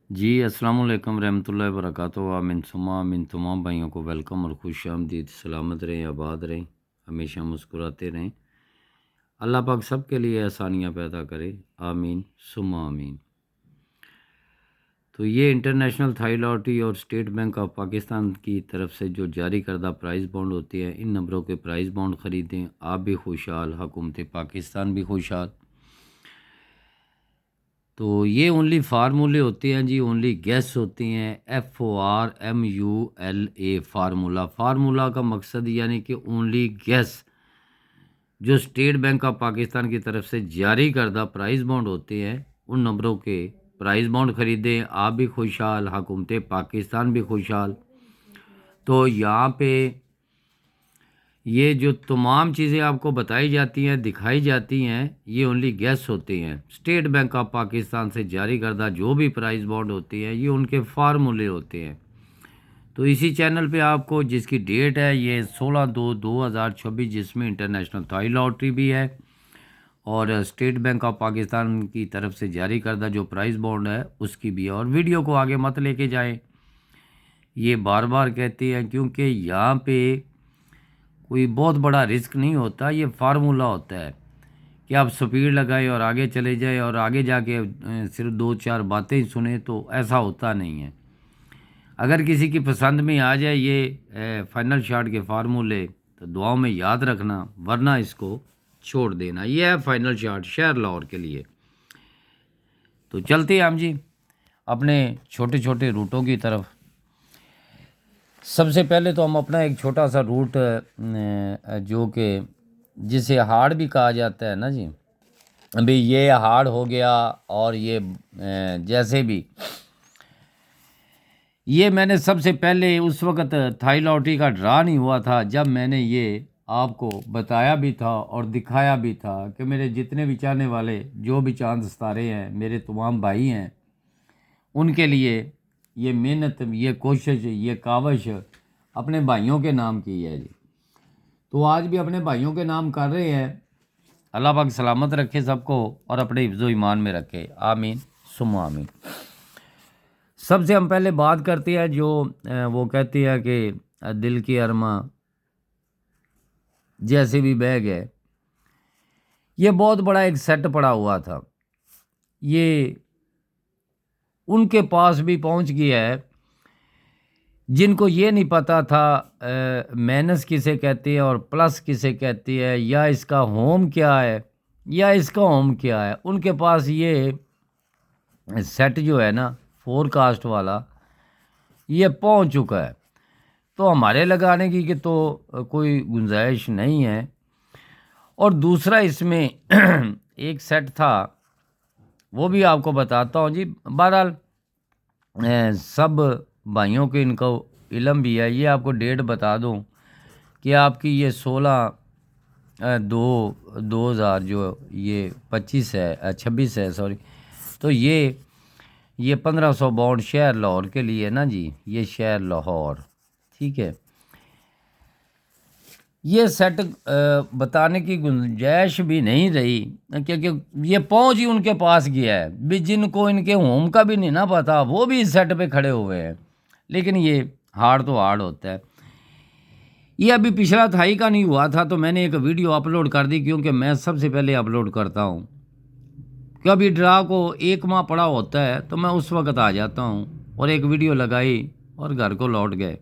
जी, अस्सलाम वालेकुम रहमतुल्लाहि व बरकातुहू। आमीन सुम्मा आमीन। तमाम भाइयों को वेलकम और खुश आमदीद। सलामत रहें, आबाद रहें, हमेशा मुस्कुराते रहें। अल्लाह पाक सब के लिए आसानियाँ पैदा करे। आमीन सुम्मा आमीन। तो ये इंटरनेशनल थाई लॉटरी और स्टेट बैंक ऑफ पाकिस्तान की तरफ से जो जारी करदा प्राइज़ बॉन्ड होती है, इन नंबरों के प्राइज़ बॉन्ड ख़रीदें। आप भी खुशहाल, हुकूमत पाकिस्तान भी खुशहाल। तो ये ओनली फार्मूले होते हैं जी, ओनली गैस होती हैं। FORMULA फार्मूला का मकसद यानी कि ओनली गैस जो स्टेट बैंक ऑफ पाकिस्तान की तरफ से जारी करदा प्राइज़ बॉन्ड होते हैं, उन नंबरों के प्राइज़ बॉन्ड ख़रीदें। आप भी खुशहाल, हुकूमत पाकिस्तान भी खुशहाल। तो यहाँ पे ये जो तमाम चीज़ें आपको बताई जाती हैं, दिखाई जाती हैं, ये ओनली गैस होती हैं। स्टेट बैंक ऑफ पाकिस्तान से जारी करदा जो भी प्राइस बॉन्ड होती हैं, ये उनके फार्मूले होते हैं। तो इसी चैनल पे आपको जिसकी डेट है ये 16/2/2026, जिसमें इंटरनेशनल थाई लॉटरी भी है और स्टेट बैंक ऑफ पाकिस्तान की तरफ से जारी करदा जो प्राइस बॉन्ड है उसकी भी है। और वीडियो को आगे मत लेके जाएं, ये बार बार कहते हैं, क्योंकि यहाँ पे कोई बहुत बड़ा रिस्क नहीं होता। ये फार्मूला होता है कि आप स्पीड लगाएं और आगे चले जाए और आगे जाके सिर्फ दो चार बातें ही सुने, तो ऐसा होता नहीं है। अगर किसी की पसंद में आ जाए ये फाइनल शॉट के फार्मूले, तो दुआओं में याद रखना, वरना इसको छोड़ देना। ये है फाइनल शॉट शहर लाहौर के लिए। तो चलते हैं हम जी अपने छोटे छोटे रूटों की तरफ। सबसे पहले तो हम अपना एक छोटा सा रूट जो कि जिसे हाड़ भी कहा जाता है ना जी, अभी ये हाड़ हो गया। और ये जैसे भी ये मैंने सबसे पहले उस वक़्त थाई लॉटरी का ड्रा नहीं हुआ था, जब मैंने ये आपको बताया भी था और दिखाया भी था कि मेरे जितने भी चाहने वाले जो भी चांद सितारे हैं, मेरे तमाम भाई हैं, उनके लिए ये मेहनत, ये कोशिश, ये काविश अपने भाइयों के नाम की है जी। तो आज भी अपने भाइयों के नाम कर रहे हैं। अल्लाह पाक सलामत रखे सबको और अपने हिफ्ज़ो ईमान में रखे। आमीन सुम्मा आमीन। सबसे हम पहले बात करते हैं जो वो कहते हैं कि दिल की अरमा जैसे भी बैग है, ये बहुत बड़ा एक सेट पड़ा हुआ था। ये उनके पास भी पहुंच गया है जिनको ये नहीं पता था माइनस किसे कहती है और प्लस किसे कहती है, या इसका होम क्या है या इसका होम क्या है। उनके पास ये सेट जो है ना फोरकास्ट वाला, ये पहुंच चुका है। तो हमारे लगाने की कि तो कोई गुंजाइश नहीं है। और दूसरा इसमें एक सेट था, वो भी आपको बताता हूँ जी। बहरहाल सब भाइयों के इनको इलम भी है। ये आपको डेट बता दूँ कि आपकी ये 16/2/2000 जो ये 25 है 26 है सॉरी। तो ये 1500 बाउंड शहर लाहौर के लिए ना जी, ये शहर लाहौर, ठीक है। ये सेट बताने की गुंजाइश भी नहीं रही, क्योंकि ये पहुंच ही उनके पास गया है भी, जिनको इनके होम का भी नहीं ना पता, वो भी इस सेट पे खड़े हुए हैं। लेकिन ये हार्ड तो हार्ड होता है। ये अभी पिछला थाई का नहीं हुआ था, तो मैंने एक वीडियो अपलोड कर दी, क्योंकि मैं सबसे पहले अपलोड करता हूँ। कभी ड्रा को एक माह पड़ा होता है तो मैं उस वक्त आ जाता हूँ और एक वीडियो लगाई और घर को लौट गए।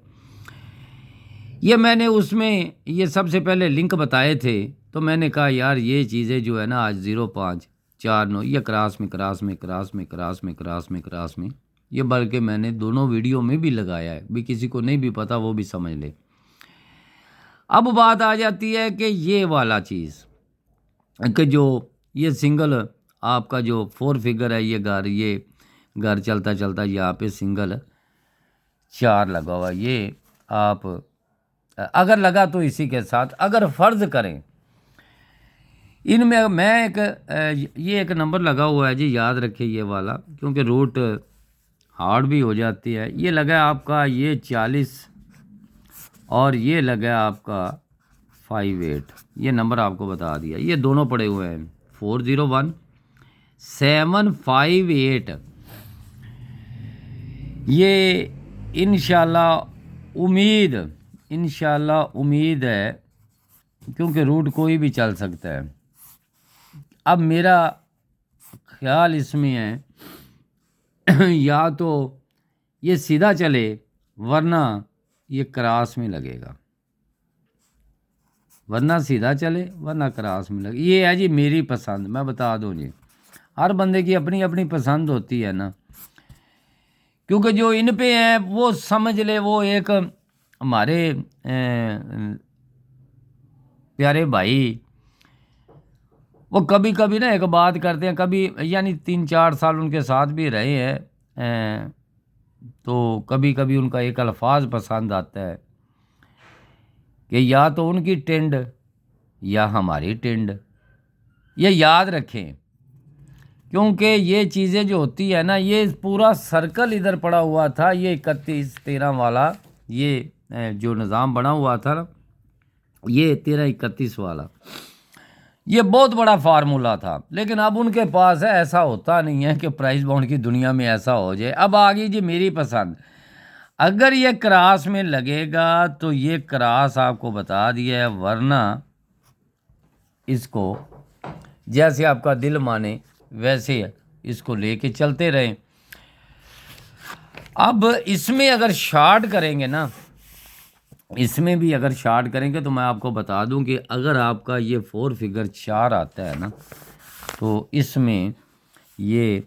ये मैंने उसमें ये सबसे पहले लिंक बताए थे, तो मैंने कहा यार ये चीज़ें जो है ना आज 0549 ये क्रास में क्रास में क्रास में क्रास में क्रास में क्रास में, ये बल्कि मैंने दोनों वीडियो में भी लगाया है भी, किसी को नहीं भी पता वो भी समझ ले। अब बात आ जाती है कि ये वाला चीज़ कि जो ये सिंगल आपका जो 4 फिगर है, ये घर चलता चलता यहाँ पे सिंगल 4 लगा हुआ। ये आप अगर लगा तो इसी के साथ, अगर फ़र्ज़ करें इनमें मैं ये एक नंबर लगा हुआ है जी, याद रखिए ये वाला, क्योंकि रूट हार्ड भी हो जाती है। ये लगा है आपका ये 40 और ये लगा है आपका 58। ये नंबर आपको बता दिया, ये दोनों पड़े हुए हैं 401758। ये इंशाल्लाह उम्मीद है, क्योंकि रूट कोई भी चल सकता है। अब मेरा ख्याल इसमें है या तो ये सीधा चले, वरना ये क्रॉस में लगेगा, वरना सीधा चले वरना क्रॉस में लगे। ये है जी मेरी पसंद, मैं बता दूं जी, हर बंदे की अपनी अपनी पसंद होती है ना। क्योंकि जो इन पे है वो समझ ले, वो एक हमारे प्यारे भाई, वो कभी कभी ना एक बात करते हैं, कभी यानी 3-4 साल उनके साथ भी रहे हैं, तो कभी कभी उनका एक अल्फाज पसंद आता है कि या तो उनकी टिंड या हमारी टिंड। ये याद रखें, क्योंकि ये चीज़ें जो होती है ना, ये पूरा सर्कल इधर पड़ा हुआ था, ये 31-13 वाला, ये जो निज़ाम बना हुआ था ना, ये 13-31 वाला, ये बहुत बड़ा फार्मूला था। लेकिन अब उनके पास है, ऐसा होता नहीं है कि प्राइस बॉन्ड की दुनिया में ऐसा हो जाए। अब आ गई जी मेरी पसंद, अगर ये क्रॉस में लगेगा तो ये क्रॉस आपको बता दिया है, वरना इसको जैसे आपका दिल माने वैसे इसको लेके चलते रहें। अब इसमें अगर शार्ट करेंगे ना, इसमें भी अगर शार्ट करेंगे तो मैं आपको बता दूं कि अगर आपका ये 4 फिगर 4 आता है ना, तो इसमें ये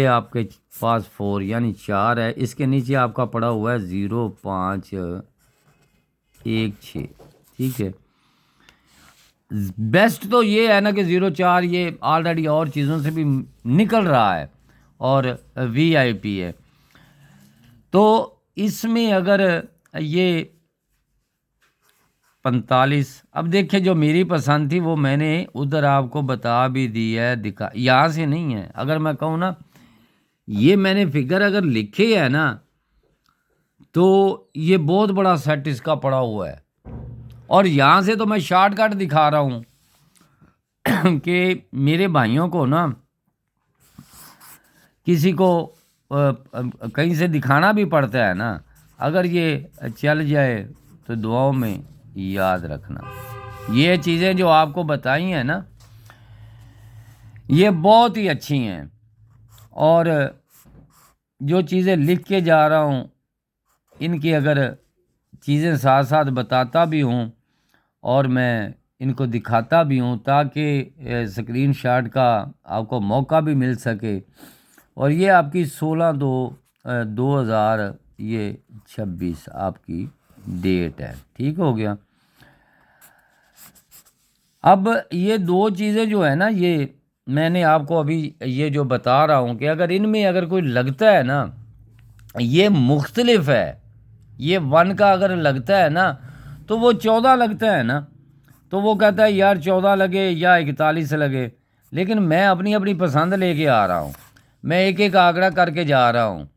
आपके पास 4 यानी 4 है, इसके नीचे आपका पड़ा हुआ है 0, 5, 1, 6। ठीक है, बेस्ट तो ये है ना कि 0, 4 ये ऑलरेडी और चीज़ों से भी निकल रहा है और VIP है। तो इसमें अगर ये 45, अब देखिए जो मेरी पसंद थी वो मैंने उधर आपको बता भी दी है, दिखा, यहाँ से नहीं है। अगर मैं कहूँ ना, ये मैंने फिगर अगर लिखे है ना, तो ये बहुत बड़ा सेट इसका पड़ा हुआ है। और यहाँ से तो मैं शॉर्टकट दिखा रहा हूँ कि मेरे भाइयों को ना, किसी को कहीं से दिखाना भी पड़ता है ना, अगर ये चल जाए तो दुआओं में याद रखना। ये चीज़ें जो आपको बताई हैं ना, ये बहुत ही अच्छी हैं, और जो चीज़ें लिख के जा रहा हूँ, इनकी अगर चीज़ें साथ साथ बताता भी हूँ और मैं इनको दिखाता भी हूँ, ताकि स्क्रीनशॉट का आपको मौका भी मिल सके। और ये आपकी 16/2/2026 आपकी डेट है। ठीक हो गया। अब ये दो चीज़ें जो है ना, ये मैंने आपको अभी ये जो बता रहा हूँ कि अगर इनमें अगर कोई लगता है ना, ये मुख्तलिफ है, ये 1 का अगर लगता है ना तो वो 14 लगता है ना, तो वो कहता है यार 14 लगे या 41 लगे। लेकिन मैं अपनी अपनी पसंद लेके आ रहा हूँ, मैं एक एक आंकड़ा करके जा रहा हूँ।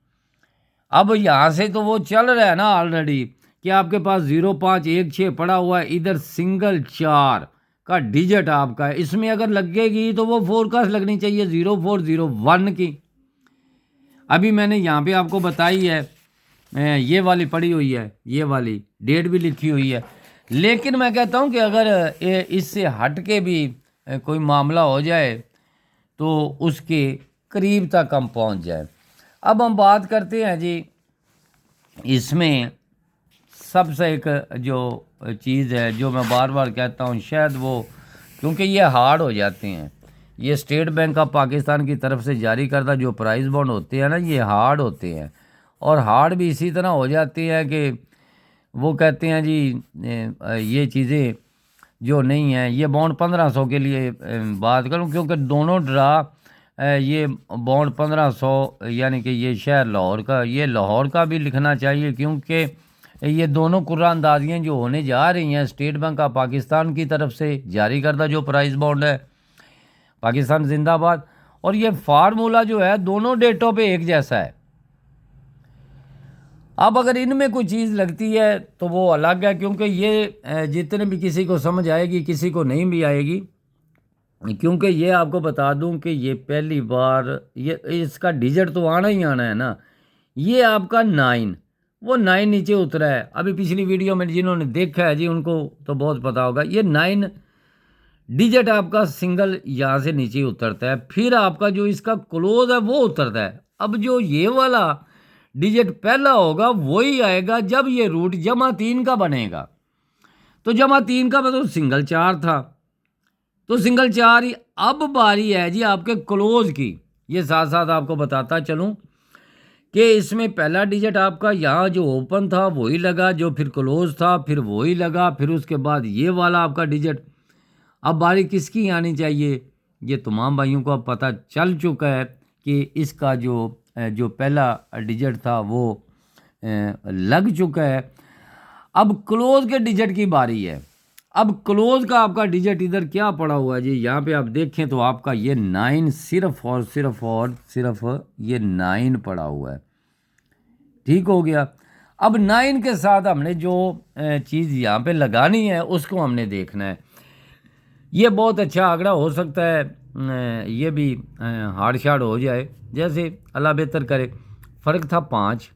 अब यहाँ से तो वो चल रहा है ना ऑलरेडी कि आपके पास 0, 5, 1, 6 पड़ा हुआ है, इधर सिंगल 4 का डिजिट आपका है, इसमें अगर लगेगी तो वो फोरकास्ट लगनी चाहिए 0401 की। अभी मैंने यहाँ पे आपको बताई है, ये वाली पड़ी हुई है, ये वाली डेट भी लिखी हुई है। लेकिन मैं कहता हूँ कि अगर इससे हट के भी कोई मामला हो जाए तो उसके करीब तक हम पहुँच जाए। अब हम बात करते हैं जी, इसमें सबसे एक जो चीज़ है जो मैं बार बार कहता हूँ, शायद वो क्योंकि ये हार्ड हो जाते हैं, ये स्टेट बैंक ऑफ पाकिस्तान की तरफ से जारी करदा जो प्राइस बॉन्ड होते हैं ना, ये हार्ड होते हैं। और हार्ड भी इसी तरह हो जाती है कि वो कहते हैं जी ये चीज़ें जो नहीं हैं, ये बॉन्ड 1500 के लिए बात करूं, क्योंकि दोनों ड्रा ये बॉन्ड 1500 यानी कि ये शहर लाहौर का, ये लाहौर का भी लिखना चाहिए, क्योंकि ये दोनों कुर्रानंदाजियाँ जो होने जा रही हैं स्टेट बैंक ऑफ पाकिस्तान की तरफ से जारी करदा जो प्राइस बॉन्ड है, पाकिस्तान जिंदाबाद। और ये फार्मूला जो है दोनों डेटों पे एक जैसा है। अब अगर इनमें कोई चीज़ लगती है तो वो अलग है, क्योंकि ये जितने भी किसी को समझ आएगी, किसी को नहीं भी आएगी, क्योंकि ये आपको बता दूं कि ये पहली बार ये इसका डिजिट तो आना ही आना है ना। ये आपका 9, वो 9 नीचे उतरा है। अभी पिछली वीडियो में जिन्होंने देखा है जी उनको तो बहुत पता होगा, ये 9 डिजिट आपका सिंगल यहाँ से नीचे उतरता है, फिर आपका जो इसका क्लोज है वो उतरता है। अब जो ये वाला डिजिट पहला होगा वही आएगा जब ये रूट जमा 3 का बनेगा। तो जमा 3 का मतलब सिंगल 4 था, तो सिंगल 4 ही। अब बारी है जी आपके क्लोज की। ये साथ साथ आपको बताता चलूं कि इसमें पहला डिजिट आपका यहाँ जो ओपन था वही लगा, जो फिर क्लोज था फिर वही लगा, फिर उसके बाद ये वाला आपका डिजिट। अब बारी किसकी आनी चाहिए, ये तमाम भाइयों को अब पता चल चुका है कि इसका जो पहला डिजिट था वो लग चुका है। अब क्लोज के डिजिट की बारी है। अब क्लोज का आपका डिजिट इधर क्या पड़ा हुआ है जी, यहाँ पे आप देखें तो आपका ये 9 सिर्फ और सिर्फ ये 9 पड़ा हुआ है। ठीक हो गया। अब 9 के साथ हमने जो चीज़ यहाँ पे लगानी है उसको हमने देखना है। ये बहुत अच्छा आंकड़ा हो सकता है, ये भी हार्ड शार्ड हो जाए, जैसे अल्लाह बेहतर करे। फ़र्क था 5,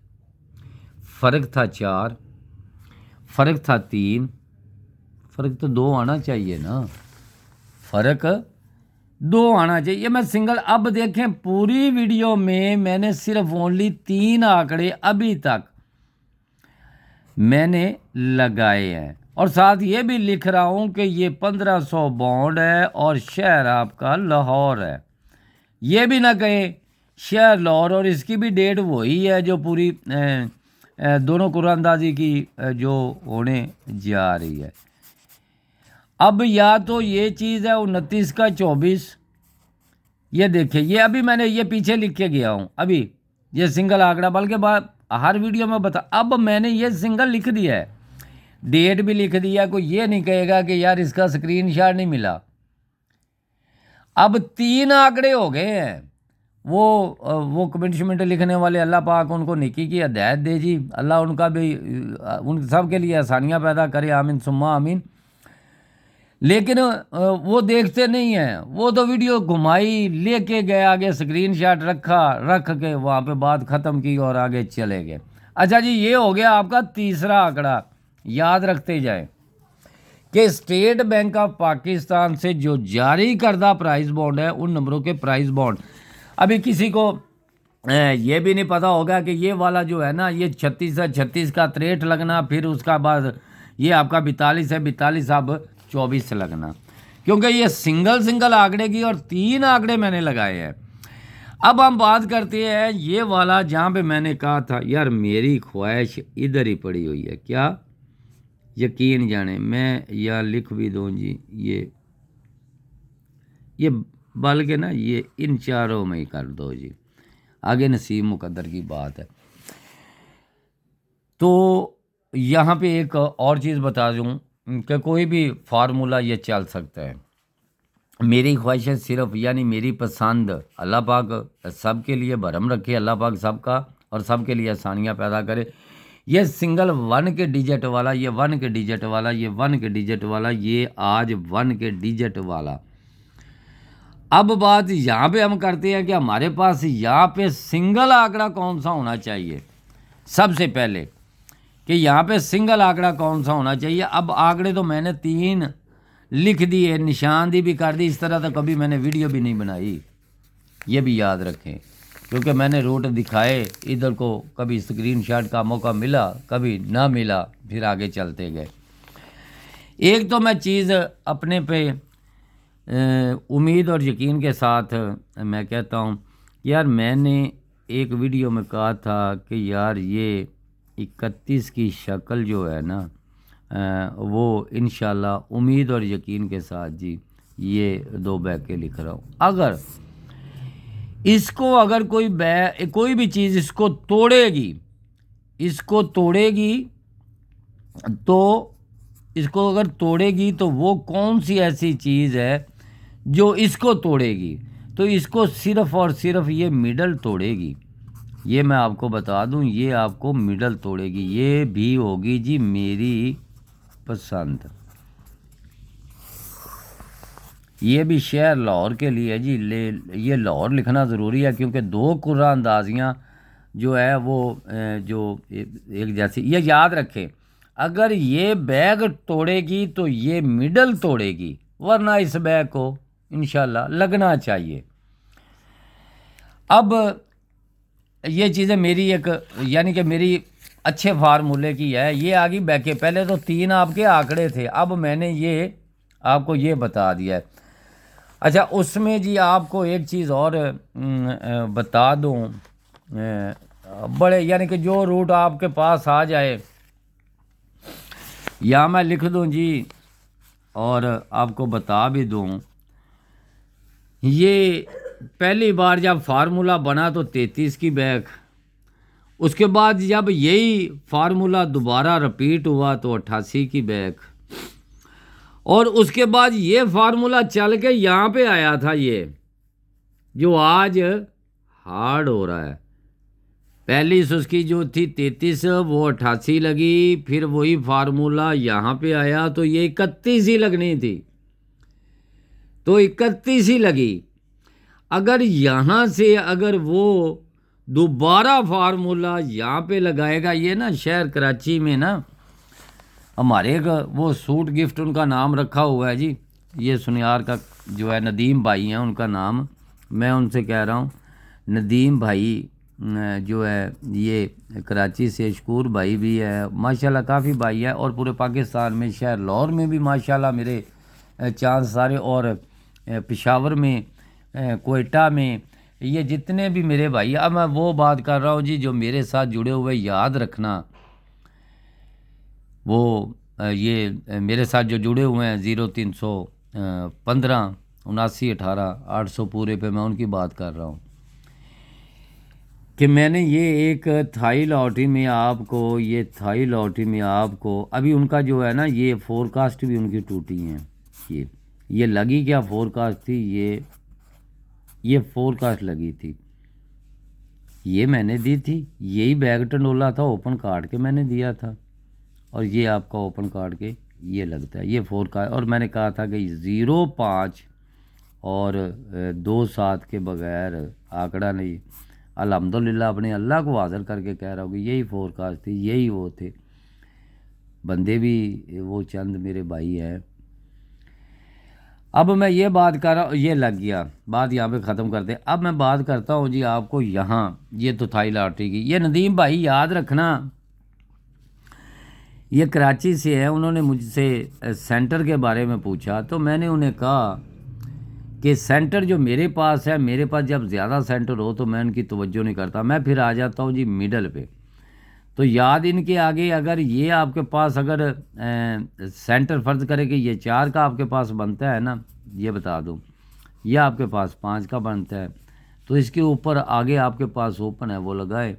फ़र्क था 4, फ़र्क था 3, फ़र्क तो 2 आना चाहिए ना, फ़र्क 2 आना चाहिए। मैं सिंगल, अब देखें पूरी वीडियो में मैंने सिर्फ ओनली 3 आंकड़े अभी तक मैंने लगाए हैं, और साथ ये भी लिख रहा हूँ कि ये 1500 बॉन्ड है और शहर आपका लाहौर है। ये भी ना कहें शहर लाहौर, और इसकी भी डेट वही है जो पूरी दोनों कुरानंदाजी की जो होने जा रही है। अब या तो ये चीज़ है 29 का 24, ये देखिए, ये अभी मैंने ये पीछे लिख के गया हूँ अभी, ये सिंगल आंकड़ा, बल्कि हर वीडियो में बता, अब मैंने ये सिंगल लिख दिया है, डेट भी लिख दिया। कोई ये नहीं कहेगा कि यार इसका स्क्रीनशॉट नहीं मिला। अब 3 आंकड़े हो गए हैं। वो कमेंट शमेंट लिखने वाले, अल्लाह पाक उनको नेकी की हिदायत दे जी, अल्लाह उनका भी उन सब के लिए आसानियाँ पैदा करे, आमीन सुम्मा आमीन। लेकिन वो देखते नहीं हैं, वो तो वीडियो घुमाई, लेके गए आगे, स्क्रीनशॉट रख के वहाँ पे बात ख़त्म की और आगे चले गए। अच्छा जी, ये हो गया आपका तीसरा आंकड़ा। याद रखते जाएं कि स्टेट बैंक ऑफ पाकिस्तान से जो जारी करदा प्राइस बॉन्ड है, उन नंबरों के प्राइस बॉन्ड, अभी किसी को ये भी नहीं पता होगा कि ये वाला जो है ना, ये 36 है, 36 का 63 लगना, फिर उसका बाद ये आपका 42 है, 42 अब 24 से लगना, क्योंकि ये सिंगल आंकड़े की और 3 आंकड़े मैंने लगाए हैं। अब हम बात करते हैं ये वाला, जहाँ पे मैंने कहा था यार मेरी ख्वाहिश इधर ही पड़ी हुई है, क्या यकीन जाने, मैं या लिख भी दूँ जी, ये बल्कि ना ये इन चारों में ही कर दो जी, आगे नसीब मुकद्दर की बात है। तो यहाँ पे एक और चीज़ बता दूँ कि कोई भी फार्मूला ये चल सकता है। मेरी ख्वाहिश है सिर्फ, यानी मेरी पसंद, अल्लाह पाक सब के लिए भरम रखे, अल्लाह पाक सबका और सब के लिए आसानियाँ पैदा करे। ये सिंगल 1 के डिजिट वाला, ये 1 के डिजिट वाला, ये 1 के डिजिट वाला, ये आज 1 के डिजिट वाला। अब बात यहाँ पे हम करते हैं कि हमारे पास यहाँ पे सिंगल आंकड़ा कौन सा होना चाहिए। सबसे पहले कि यहाँ पे सिंगल आंकड़ा कौन सा होना चाहिए। अब आंकड़े तो मैंने 3 लिख दिए, निशानदी भी कर दी, इस तरह तो कभी मैंने वीडियो भी नहीं बनाई, ये भी याद रखें, क्योंकि मैंने रूट दिखाए, इधर को कभी स्क्रीनशॉट का मौका मिला, कभी ना मिला, फिर आगे चलते गए। एक तो मैं चीज़ अपने पे उम्मीद और यकीन के साथ मैं कहता हूँ, यार मैंने एक वीडियो में कहा था कि यार ये 31 की शक्ल जो है ना, वो इंशाल्लाह उम्मीद और यकीन के साथ जी ये 2 बैके लिख रहा हूँ। अगर इसको, अगर कोई भी चीज़ इसको तोड़ेगी, तो इसको अगर तोड़ेगी तो वो कौन सी ऐसी चीज़ है जो इसको तोड़ेगी, तो इसको सिर्फ और सिर्फ ये मिडल तोड़ेगी। ये मैं आपको बता दूं, ये आपको मिडल तोड़ेगी। ये भी होगी जी मेरी पसंद। ये भी शहर लाहौर के लिए जी, ये लाहौर लिखना ज़रूरी है, क्योंकि 2 कुरानंदाजियाँ जो है वो जो एक जैसी, ये याद रखें, अगर ये बैग तोड़ेगी तो ये मिडल तोड़ेगी, वरना इस बैग को इंशाल्लाह लगना चाहिए। अब ये चीज़ें मेरी एक, यानी कि मेरी अच्छे फार्मूले की है, ये आ गई बैके। पहले तो 3 आपके आंकड़े थे, अब मैंने ये आपको ये बता दिया है। अच्छा, उसमें जी आपको एक चीज़ और बता दूं, बड़े यानी कि जो रूट आपके पास आ जाए, या मैं लिख दूं जी और आपको बता भी दूं, ये पहली बार जब फार्मूला बना तो 33 की बैक, उसके बाद जब यही फार्मूला दोबारा रिपीट हुआ तो 88 की बैक, और उसके बाद ये फार्मूला चल के यहाँ पे आया था, ये जो आज हार्ड हो रहा है। पहली उसकी जो थी 33, वो 88 लगी, फिर वही फार्मूला यहाँ पे आया तो ये 31 ही लगनी थी, तो 31 ही लगी। अगर यहाँ से अगर वो दोबारा फार्मूला यहाँ पे लगाएगा, ये ना शहर कराची में ना हमारे एक वो सूट गिफ्ट उनका नाम रखा हुआ है जी, ये सुनियार का जो है नदीम भाई हैं उनका नाम, मैं उनसे कह रहा हूँ नदीम भाई जो है, ये कराची से शकूर भाई भी है, माशाल्लाह काफ़ी भाई है, और पूरे पाकिस्तान में शहर लाहौर में भी माशाल्लाह मेरे चांद सारे, और पेशावर में, कोयटा में, ये जितने भी मेरे भाई। अब मैं वो बात कर रहा हूँ जी जो मेरे साथ जुड़े हुए, याद रखना वो ये मेरे साथ जो जुड़े हुए हैं 0315 79 18 800 पूरे पे, मैं उनकी बात कर रहा हूँ कि मैंने ये एक थाई लॉटरी में आपको, ये थाई लॉटरी में आपको अभी उनका जो है ना, ये फोरकास्ट भी उनकी टूटी हैं। ये लगी क्या फोरकास्ट थी, ये फोरकास्ट लगी थी, ये मैंने दी थी, यही बैग टंडोला था, ओपन काट के मैंने दिया था, और ये आपका ओपन काट के ये लगता है, ये फोरकास्ट। और मैंने कहा था कि 05 और 27 के बगैर आंकड़ा नहीं। अल्हम्दुलिल्लाह अपने अल्लाह को हाज़िर करके कह रहा हूँ कि यही फोरकास्ट थी, यही वो थे बंदे भी, वो चंद मेरे भाई हैं। अब मैं ये बात कर रहा हूँ, ये लग गया, बात यहाँ पे ख़त्म करते। अब मैं बात करता हूँ जी आपको यहाँ, ये तो थाई लॉटरी की, ये नदीम भाई याद रखना, ये कराची से है, उन्होंने मुझसे सेंटर के बारे में पूछा, तो मैंने उन्हें कहा कि सेंटर जो मेरे पास है, मेरे पास जब ज़्यादा सेंटर हो तो मैं उनकी तवज्जो नहीं करता, मैं फिर आ जाता हूँ जी मिडल पे। तो याद इनके आगे, अगर ये आपके पास अगर सेंटर फ़र्ज़ करे कि ये 4 का आपके पास बनता है ना, ये बता दूँ, ये आपके पास 5 का बनता है, तो इसके ऊपर आगे आपके पास ओपन है वो लगाए,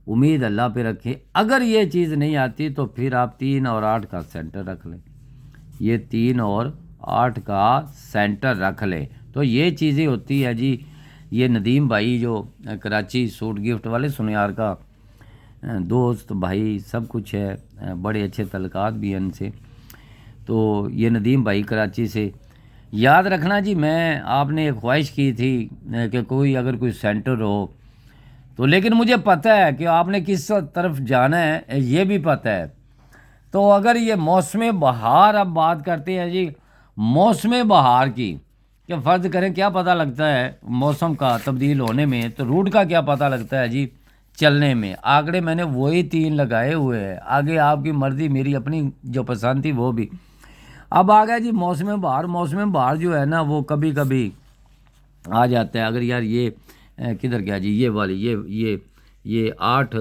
उम्मीद अल्लाह पे रखें। अगर ये चीज़ नहीं आती तो फिर आप 3 और 8 का सेंटर रख लें, ये 3 और 8 का सेंटर रख लें। तो ये चीज़ें होती है जी। ये नदीम भाई जो कराची सूट गिफ्ट वाले सुनियार का दोस्त भाई सब कुछ है, बड़े अच्छे तल्लुकात भी हैं इनसे। तो ये नदीम भाई कराची से, याद रखना जी, मैं आपने एक ख्वाहिश की थी कि कोई अगर कोई सेंटर हो तो, लेकिन मुझे पता है कि आपने किस तरफ जाना है, ये भी पता है। तो अगर ये मौसम बहार, अब बात करते हैं जी मौसम बहार की, कि फ़र्ज़ करें क्या पता लगता है मौसम का तब्दील होने में, तो रूट का क्या पता लगता है जी चलने में। आंकड़े मैंने वही 3 लगाए हुए हैं, आगे आपकी मर्ज़ी, मेरी अपनी जो पसंद थी वो भी। अब आ गया जी मौसम बहार। मौसम बहार जो है ना वो कभी कभी आ जाता है। अगर यार ये किधर गया जी, ये वाली, ये 8,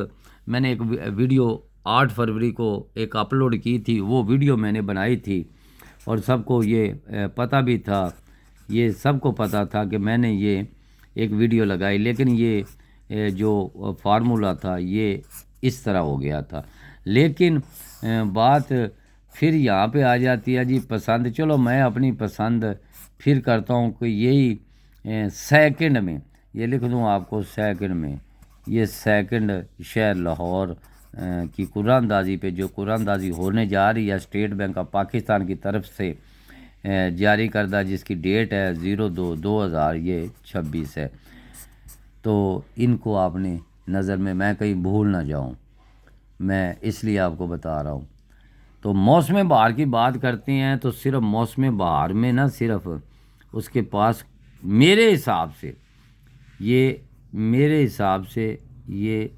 मैंने एक वीडियो 8 फरवरी को एक अपलोड की थी, वो वीडियो मैंने बनाई थी, और सबको ये पता भी था, ये सबको पता था कि मैंने ये एक वीडियो लगाई, लेकिन ये जो फार्मूला था ये इस तरह हो गया था। लेकिन बात फिर यहाँ पे आ जाती है जी पसंद। चलो मैं अपनी पसंद फिर करता हूँ कि यही सेकंड में, ये लिख दूँ आपको सेकंड में, ये सेकंड शहर लाहौर की कुरानदाजी पे जो कुरानदाजी होने जा रही है स्टेट बैंक ऑफ पाकिस्तान की तरफ से जारी करदा, जिसकी डेट है 02/2026 है। तो इनको आपने नज़र में मैं कहीं भूल ना जाऊं, मैं इसलिए आपको बता रहा हूँ। तो मौसम बहार की बात करते हैं तो सिर्फ मौसम बहार में ना, सिर्फ उसके पास मेरे हिसाब से ये मेरे हिसाब से ये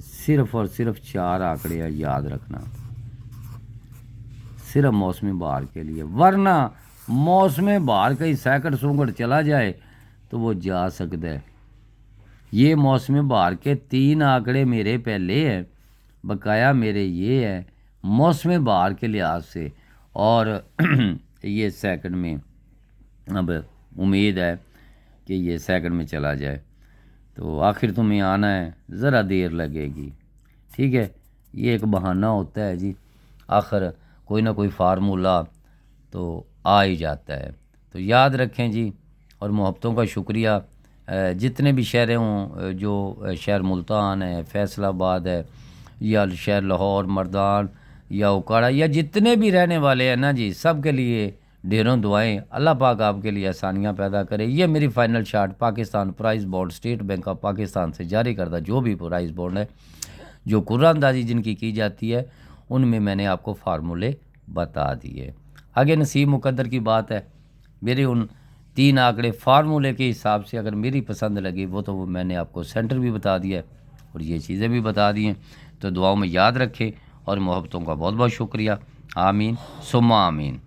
सिर्फ और सिर्फ 4 आंकड़े हैं, याद रखना, सिर्फ मौसम बहार के लिए। वरना मौसम बहार कहीं सैकड़ सूंकड़ चला जाए तो वो जा सकता है। ये मौसम बहार के 3 आंकड़े मेरे पहले हैं, बकाया मेरे ये है मौसम बहार के लिहाज से। और ये सेकंड में अब उम्मीद है कि ये सेकंड में चला जाए। तो आखिर तुम्हें आना है, ज़रा देर लगेगी, ठीक है। ये एक बहाना होता है जी, आखिर कोई ना कोई फार्मूला तो आ ही जाता है। तो याद रखें जी, और मोहब्बतों का शुक्रिया। जितने भी शहर हों, जो शहर मुल्तान है, फैसलाबाद है, या शहर लाहौर, मर्दान या उकाड़ा, या जितने भी रहने वाले हैं ना जी, सब के लिए ढेरों दुआएं। अल्लाह पाक आपके लिए आसानियां पैदा करे। ये मेरी final short Pakistan price board, state bank of Pakistan से जारी करदा जो भी प्राइस बोर्ड है, जो कुरानदाजी जिनकी की जाती है, उनमें मैंने आपको फार्मूले बता दिए। आगे नसीब मुकद्दर की बात है। मेरे उन 3 आंकड़े फार्मूले के हिसाब से अगर मेरी पसंद लगी वो, तो वो मैंने आपको सेंटर भी बता दिया है और ये चीज़ें भी बता दी हैं। तो दुआओं में याद रखें और मोहब्बतों का बहुत बहुत शुक्रिया। आमीन सुम्मा आमीन।